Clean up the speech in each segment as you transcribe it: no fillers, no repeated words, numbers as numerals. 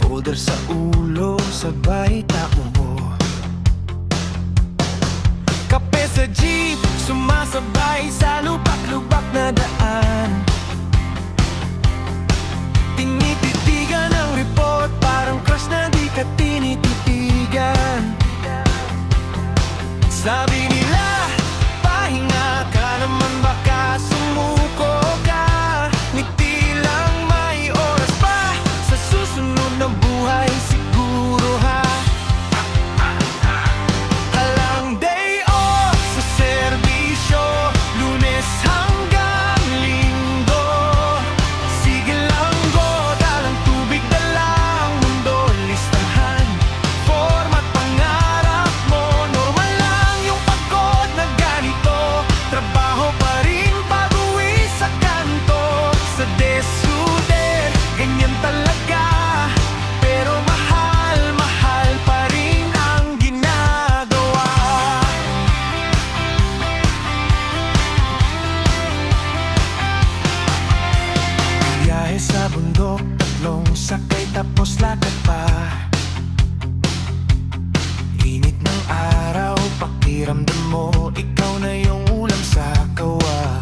folder sa ulo, sabay takbo. Kape sa jeep, sumasabay sa lubak-lubak na daan. Tinititigan ang report, parang crush na di ka tinititigan. Sabi nila, pahinga ka naman, baka sumuko ka. Ngiti lang, may oras pa, sa susunod na buhay siguro ha. Halang day off sa serbisyo, Lunes hanggang Linggo. Sige lang go, dalang tubig, dalang mundo, listahan, format pangarap mo. Normal lang yung pagod na ganito, trabaho pa rin pag-uwi sa kanto. Sa desuder, ganyan talaga, pero mahal, mahal pa rin ang ginagawa. Biyahe sa bundok, tatlong sakay tapos lakad pa. Init ng araw, pakiramdam mo, ikaw na yung ulam sa kawa.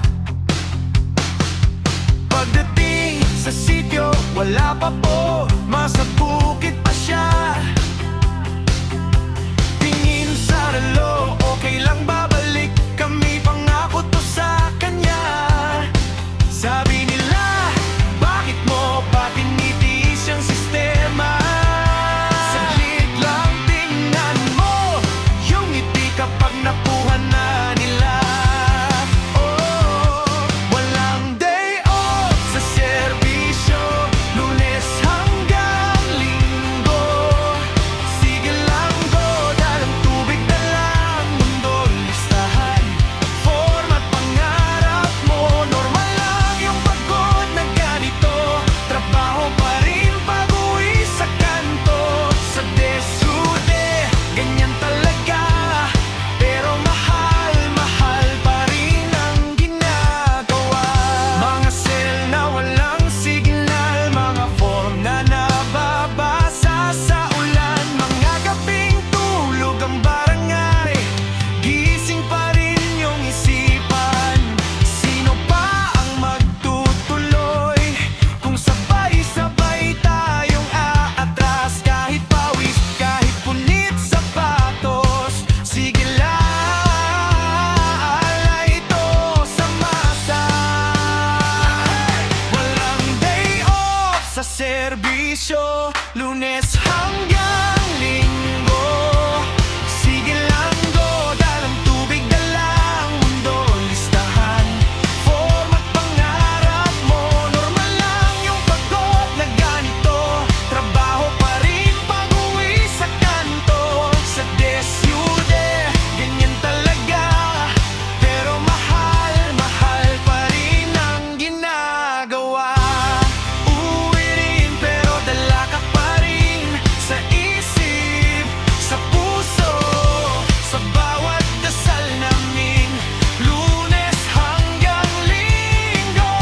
Pagdating sa sityo, wala pa po, masabukit pa siya. Tingin sa relo, okay lang babalik kami, pangako to sa kanya. Sabi nila, bakit mo pa tinitiis yung sistema? Saglit lang tingnan mo, yung ngiti kapag nakuha na nila. Oh, walang day off sa serbisyo, Lunes hanggang Linggo. Sige lang go, dalang tubig, dalang mundo, listahan, format pangarap mo. Normal lang yung pagod na ganito, trabaho pa rin pag-uwi sa kanto. Sa desude, ganyan talaga, pero mahal, mahal pa rin ang ginagawa. Mga cell na walang signal, mga form na nababasa sa ulan. Mga gabing tulog ang barangay, gising pa rin yung isipan. Sino pa ang magtutuloy kung sabay-sabay tayong aatras? Kahit pawis, kahit punit sapatos, sige lang, alay ito sa masa. Walang day off sa serbisyo, Lunes hanggang Linggo. Sige lang go, dalang tubig, dalang mundo, listahan, format pangarap mo. Normal lang yung pagod na ganito, trabaho pa rin pag-uwi sa kanto. Sa desyude, ganyan talaga, pero mahal, mahal pa rin ang ginagawa. Uwi rin pero dala ka pa rin sa isip, sa puso, sa bawat dasal namin. Lunes hanggang Linggo,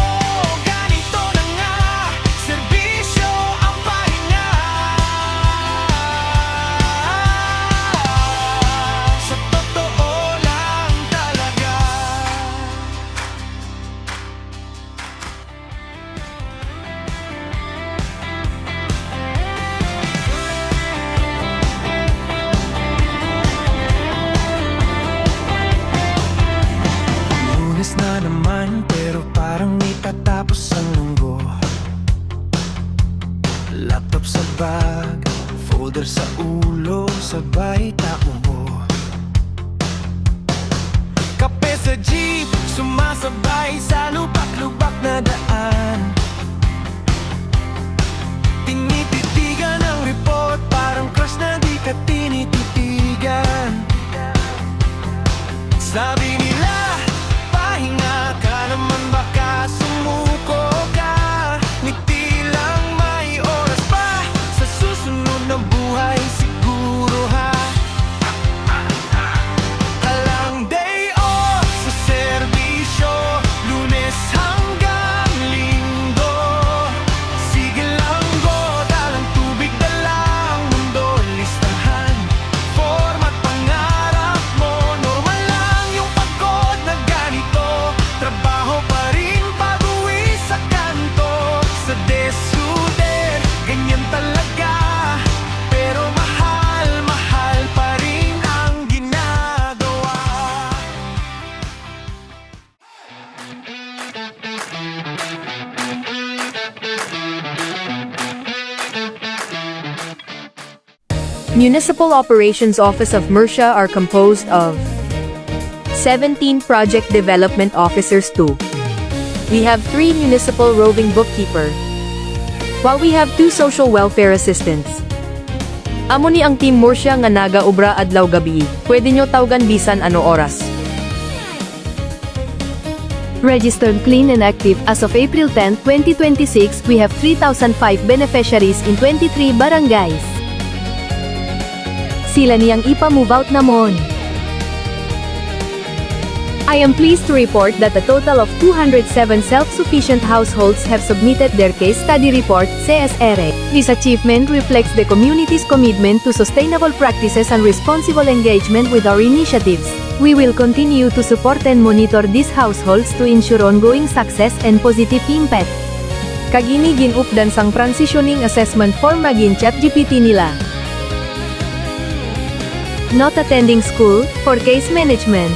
ganito na nga, serbisyo ang pahinga. Sa totoo lang talaga. Lunes na naman, pero parang may tatapos ang linggo. Laptop sa bag, folder sa ulo, sabay takbo. Kape sa jeep, sumasabay sa lubak-lubak na daan. Tinititigan ang report, parang crush na di ka tinititigan. Sabi nila, pahinga ka naman, baka sumuko ka. Ngiti lang, may oras pa, sa susunod na buhay siguro ha. Halang day off sa serbisyo, Lunes hanggang Linggo. Municipal Operations Office of Murcia are composed of 17 Project Development Officers too. We have 3 Municipal Roving Bookkeeper, while we have 2 Social Welfare Assistants. Amo ni ang Team Murcia nga naga-ubra adlaw gabi, pwede nyo tawgan bisan ano oras. Registered clean and active as of April 10, 2026, we have 3,005 beneficiaries in 23 barangays. Sila niyang ipa-move out namon. I am pleased to report that a total of 207 self-sufficient households have submitted their case study report, CSR. This achievement reflects the community's commitment to sustainable practices and responsible engagement with our initiatives. We will continue to support and monitor these households to ensure ongoing success and positive impact. Kagini ginupdan sang transitioning assessment form magin ChatGPT nila. Not attending school, for case management.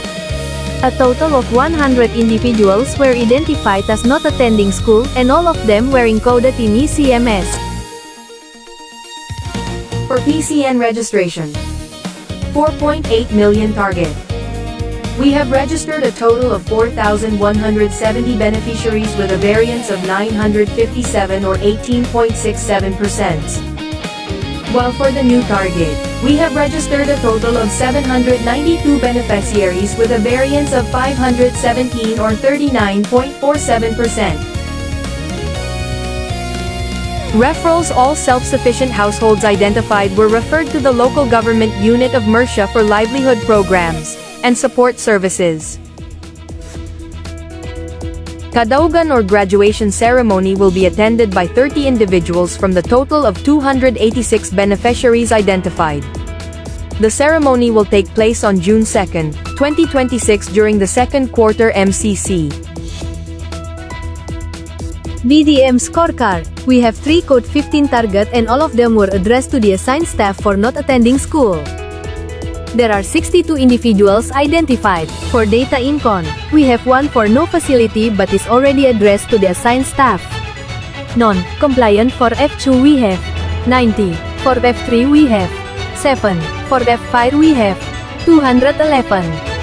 A total of 100 individuals were identified as not attending school, and all of them were encoded in ECMS. For PCN registration, 4.8 million target. We have registered a total of 4,170 beneficiaries with a variance of 957 or 18.67%. While for the new target, we have registered a total of 792 beneficiaries with a variance of 517 or 39.47%. Referrals. All self-sufficient households identified were referred to the local government unit of Murcia for livelihood programs and support services. Kadaugan or graduation ceremony will be attended by 30 individuals from the total of 286 beneficiaries identified. The ceremony will take place on June 2, 2026 during the second quarter MCC. BDM scorecard. We have 3 Code 15 target and all of them were addressed to the assigned staff for not attending school. There are 62 individuals identified. For data incon, we have 1 for no facility but is already addressed to the assigned staff. Non-compliant for F2 we have 90. For F3 we have 7. For F5 we have 211.